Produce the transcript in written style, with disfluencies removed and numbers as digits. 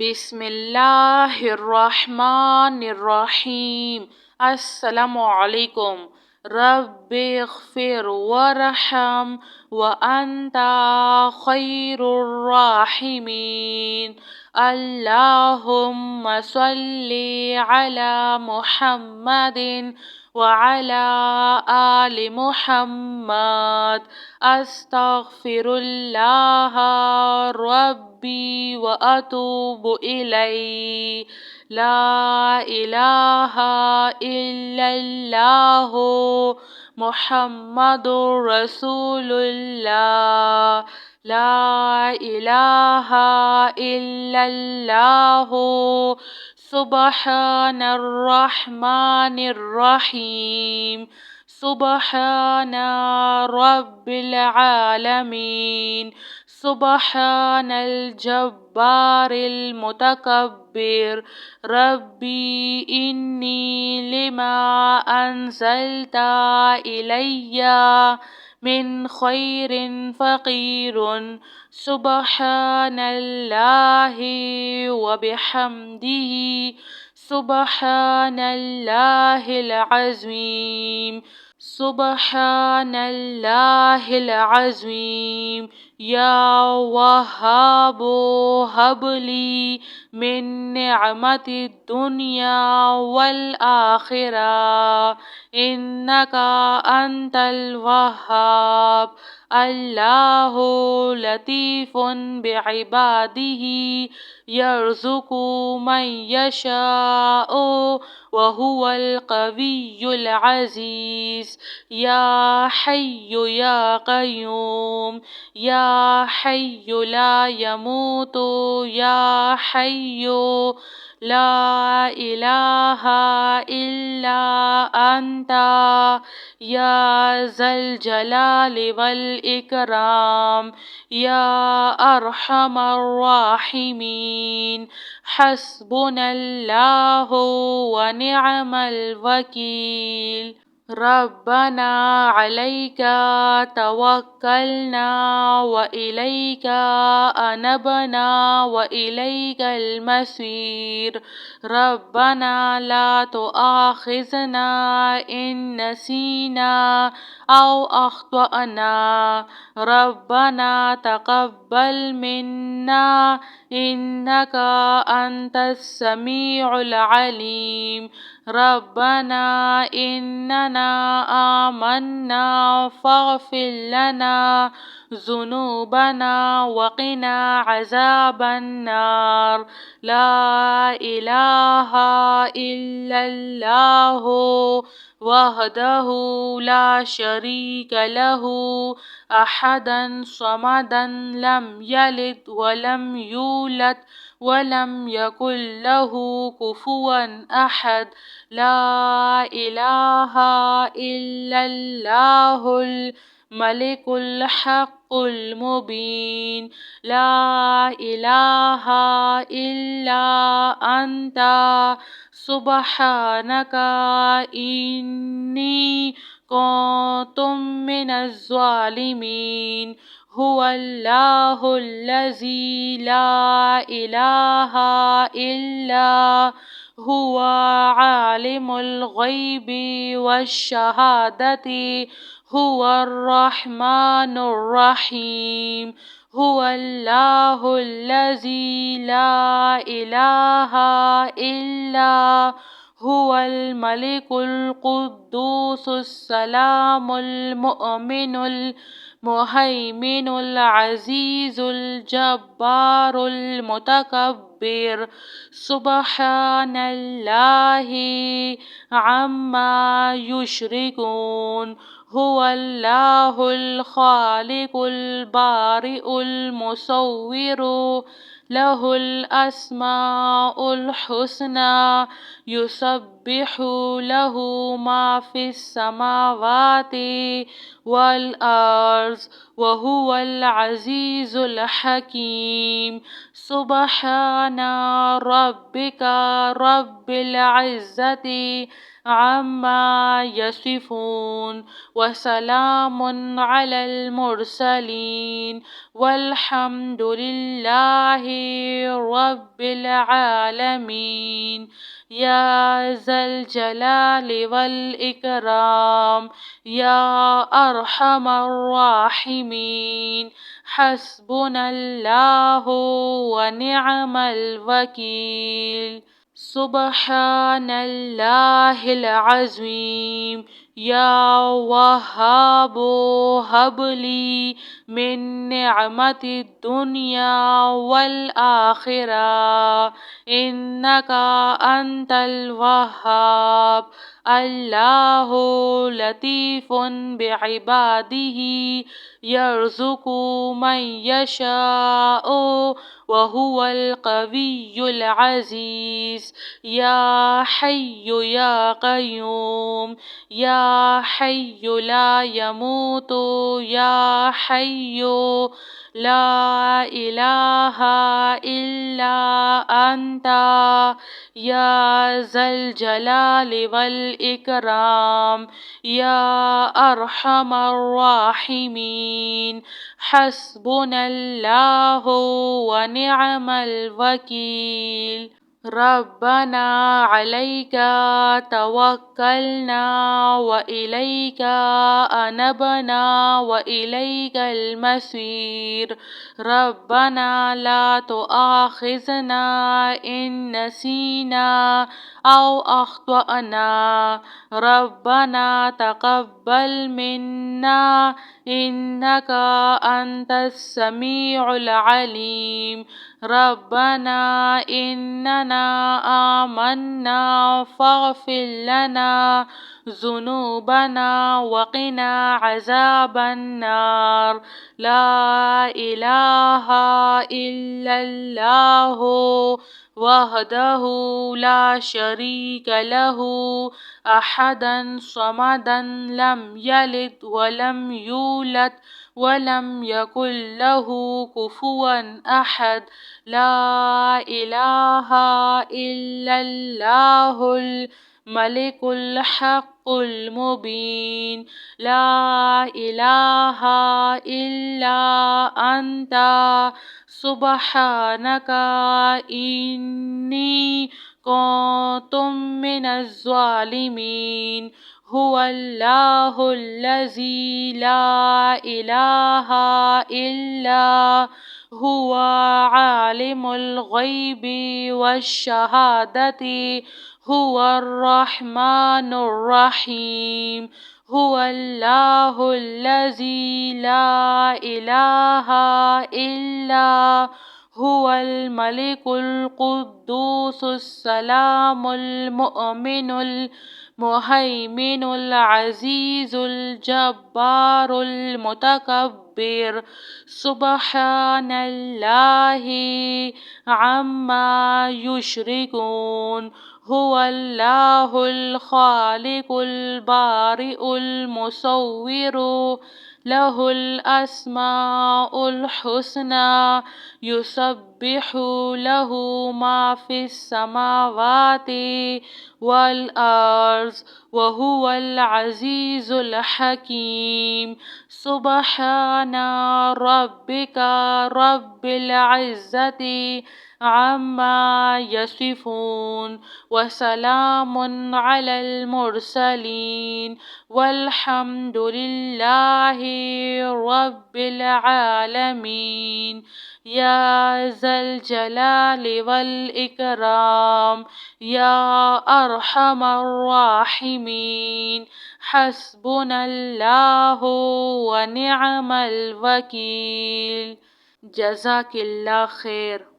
بسم اللہ الرحمن الرحیم۔ السلام علیکم۔ رب اغفر ورحم وانت خیر الراحمین۔ اللہم صلی علی محمد وعلی آل محمد۔ استغفر اللہ ربی واتوب الیہ۔ لا الہ الا اللہ محمد رسول اللہ۔ لا الہ الا اللہ سبحان الرحمن الرحیم۔ سبحان رب العالمین۔ سبحان الجبار المتکبر۔ ربی انی لما انزلت الی من خیر فقیر۔ سبحان اللہ وبحمدہ۔ سبحان اللہ العظیم۔ سبحان اللہ العظیم۔ یا وہاب ہب لی من نعمت الدنیا والآخرہ انک انت الوہاب۔ اللہ لطیف بعبادہ یرزق من یشاء وہو القوی العزیز۔ یا حی یا قیوم۔ یا حی لا یموت۔ یا حی لا الہ الا انت یا ذا الجلال والاکرام۔ یا ارحم الراحمین۔ حسبنا اللہ ونعم الوکیل۔ ربنا علیک توکلنا وإلیک انبنا وإلیک المصیر۔ ربنا لا تؤاخذنا ان نسینا او اخطأنا۔ ربنا تقبل منا انک انت السمیع العلیم۔ ربنا اننا آمنا فاغفر لنا ذنوبنا وقنا عذاب النار۔ لا الہ الا اللہ وحدہ لا شریک لہ احدا صمدا لم یلد ولم یولد ولم یکن لہ کفوا احد۔ لا الہ الا اللہ الملک الحق المبین۔ لا الہ الا انت سبحانک انی کنت من الظالمین۔ هو اللہ الذی لا الہ الا هو عالم الغیب والشہادۃ هو الرحمن الرحیم۔ هو اللہ الذی لا الہ الا هو الملک القدوس السلام المؤمن المہیمن العزیز الجبار المتکبر۔ سبحان اللہ عما یشرکون۔ هو اللہ الخالق البارئ المصور لہ الاسماء الحسنى یسبح لہ ما فی السماوات والارض وہو العزیز الحکیم۔ سبحان ربک رب العزة عما يصفون وسلام على المرسلين والحمد لله رب العالمين. يا ذا الجلال والإكرام يا أرحم الراحمين. حسبنا الله ونعم الوكيل. سبحان الله العظيم. يا وهاب هب لي من نعمة الدنيا والآخرة إنك أنت الوهاب. الله لطيف بعباده يرزق من يشاء وهو القوي العزيز. يا حي يا قيوم يا حي لا يموت يا حي لا إله إلا أنت يا ذا الجلال والإكرام يا أرحم الراحمين. حسبنا الله ونعم الوكيل. ربنا عليك توكلنا وإليك أنبنا وإليك المصير. ربنا لا تؤاخذنا إن نسينا أو أخطأنا. ربنا تقبل منا إنك أنت السميع العليم. ربنا إننا آمنا فاغفر لنا ذنوبنا وقنا عذاب النار. لا إله إلا الله وحده لا شريك له أحدا صمدا لم يلد ولم يولد ولم يكن له كفوا أحد. لا إله إلا الله الملك الحق المبين. لا إله إلا أنت سبحانك إني كنت من الظالمين. هو الله الذي لا إله إلا هو عالم الغيب والشهادة هو الرحمن الرحيم. هو الله الذي لا إله إلا هو الملك القدوس السلام المؤمن المهيمن العزيز الجبار المتكبر. سبحان الله عما يشركون. هو الله الخالق البارئ المصور له الأسماء الحسنى يسبح له ما في السماوات والأرض وهو العزيز الحكيم. سبحان ربك رب العزة عما يصفون وسلام على المرسلين والحمد لله رب العالمين. يا ذا الجلال والإكرام يا أرحم الراحمين. حسبنا الله ونعم الوكيل. جزاك الله خیر.